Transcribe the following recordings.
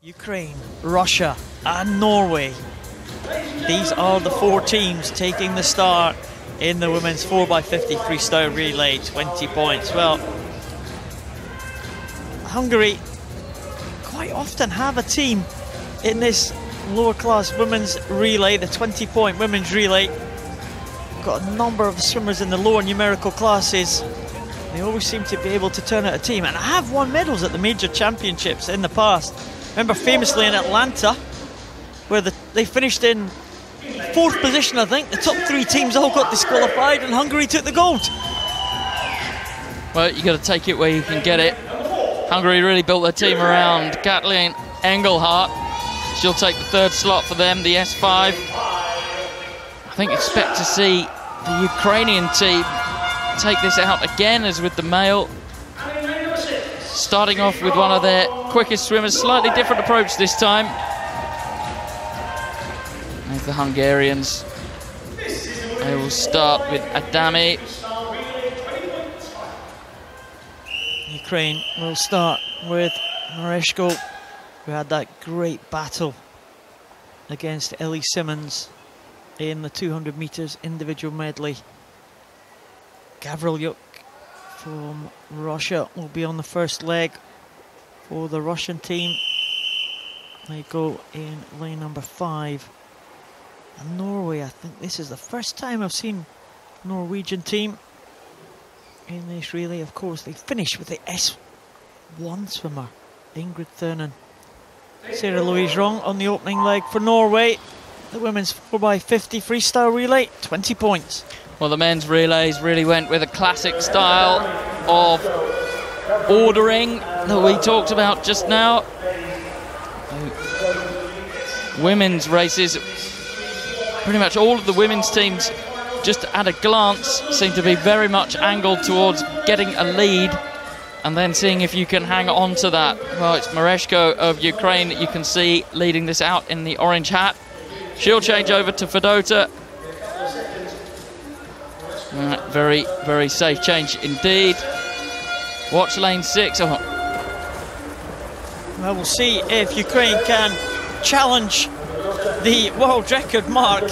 Ukraine, Russia and Norway. These are the four teams taking the start in the women's 4x50 freestyle relay. 20 points. Well, Hungary quite often have a team in this lower class women's relay, the 20-point women's relay. Got a number of swimmers in the lower numerical classes. They always seem to be able to turn out a team and have won medals at the major championships in the past. Remember famously in Atlanta, where they finished in 4th position, I think. The top 3 teams all got disqualified and Hungary took the gold. Well, you got to take it where you can get it. Hungary really built their team around Kathleen Engelhardt. She'll take the 3rd slot for them, the S5. I think expect to see the Ukrainian team take this out again as with the male. Starting off with one of their quickest swimmers, slightly different approach this time. As the Hungarians, they will start with Adami. Ukraine will start with Mareshko, who had that great battle against Ellie Simmons in the 200 meters individual medley. Gavrilyuk from Russia will be on the first leg for the Russian team. They go in lane number 5. And Norway, I think this is the first time I've seen Norwegian team in this relay. Of course, they finish with the S1 swimmer, Ingrid Thurnen. Sarah Louise Rong on the opening leg for Norway. The women's 4x50 freestyle relay, 20 points. Well, the men's relays really went with a classic style of ordering that we talked about just now. Women's races, pretty much all of the women's teams, just at a glance, seem to be very much angled towards getting a lead and then seeing if you can hang on to that. Well, it's Mareshko of Ukraine that you can see leading this out in the orange hat. She'll change over to Fedota. Very, very safe change indeed. Watch lane 6. Oh. Well, we'll see if Ukraine can challenge the world record mark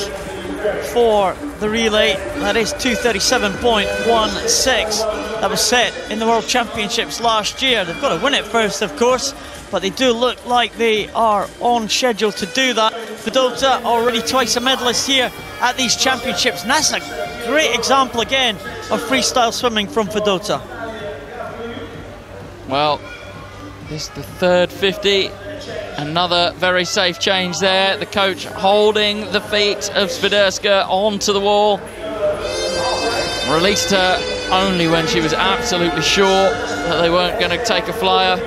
for the relay. That is 2:37.16. That was set in the World Championships last year. They've got to win it first, of course, but they do look like they are on schedule to do that. Fedota already twice a medalist here at these championships, and that's a great example again of freestyle swimming from Fedota. Well, this is the 3rd 50. Another very safe change there. The coach holding the feet of Swiderska onto the wall. Released her only when she was absolutely sure that they weren't going to take a flyer.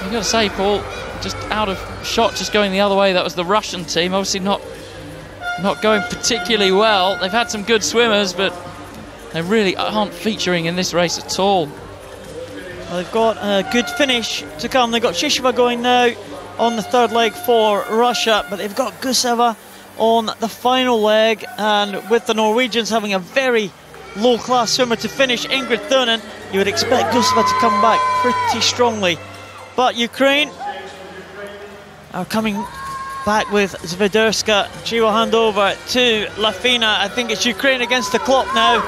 You've got to say, Paul, just out of shot, just going the other way. That was the Russian team, obviously not going particularly well. They've had some good swimmers, but they really aren't featuring in this race at all. Well, they've got a good finish to come. They've got Shisheva going now on the 3rd leg for Russia, but they've got Guseva on the final leg, and with the Norwegians having a very low-class swimmer to finish, Ingrid Thurnen, you would expect Guseva to come back pretty strongly. But Ukraine are coming back with Swiderska. She will hand over to Lafina. I think it's Ukraine against the clock now.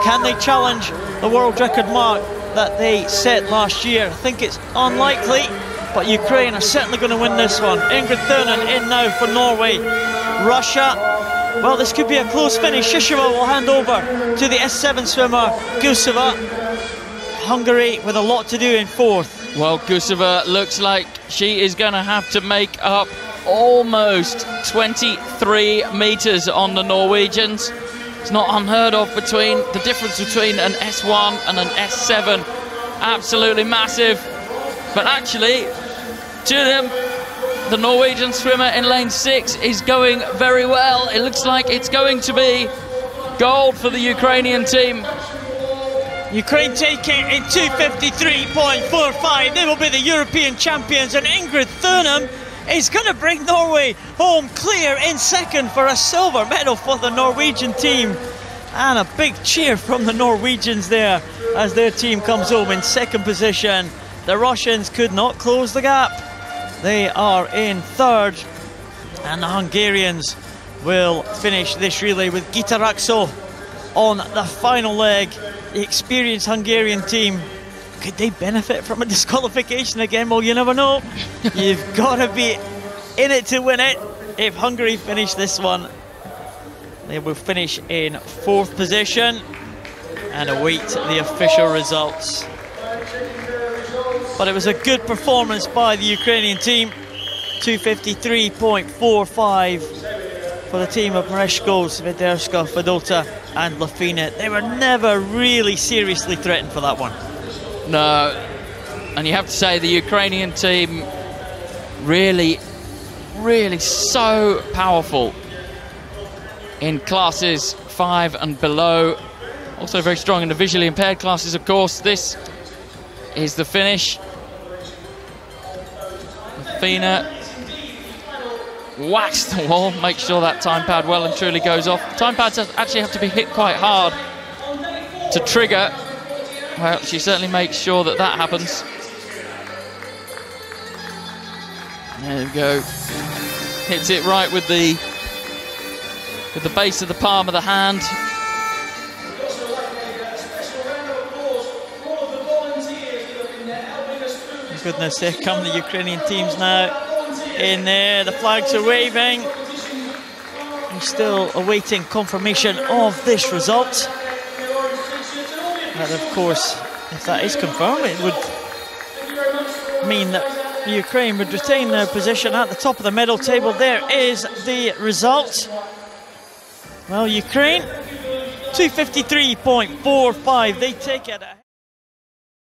Can they challenge the world record mark that they set last year? I think it's unlikely, but Ukraine are certainly going to win this one. Ingrid Thurnen in now for Norway. Russia, well, this could be a close finish. Shisheva will hand over to the S7 swimmer, Guseva. Hungary with a lot to do in 4th. Well, Guseva looks like she is going to have to make up almost 23 meters on the Norwegians. It's not unheard of between the difference between an S1 and an S7. Absolutely massive. But actually, to them, the Norwegian swimmer in lane 6 is going very well. It looks like it's going to be gold for the Ukrainian team. Ukraine taking in 2:53.45. They will be the European champions, and Ingrid Thurnen is going to bring Norway home clear in 2nd for a silver medal for the Norwegian team. And a big cheer from the Norwegians there as their team comes home in 2nd position. the Russians could not close the gap. They are in third, and the Hungarians will finish this relay with Gita Rakso on the final leg. The experienced Hungarian team, could they benefit from a disqualification again? Well, you never know. You've got to be in it to win it. If Hungary finish this one, they will finish in 4th position and await the official results. But it was a good performance by the Ukrainian team. 253.45 for the team of Mereshko, Svederska, Fedota and Lafina. They were never really seriously threatened for that one. No, and you have to say the Ukrainian team really so powerful in classes 5 and below. Also very strong in the visually impaired classes, of course. This is the finish. Lafina whacks the wall, makes sure that time pad well and truly goes off. Time pads actually have to be hit quite hard to trigger. Well, she certainly makes sure that that happens. There we go. Hits it right with the base of the palm of the hand. Goodness, here come the Ukrainian teams now in there. The flags are waving. I'm still awaiting confirmation of this result. And of course, if that is confirmed, it would mean that Ukraine would retain their position at the top of the medal table. There is the result. Well, Ukraine, 253.45, they take it.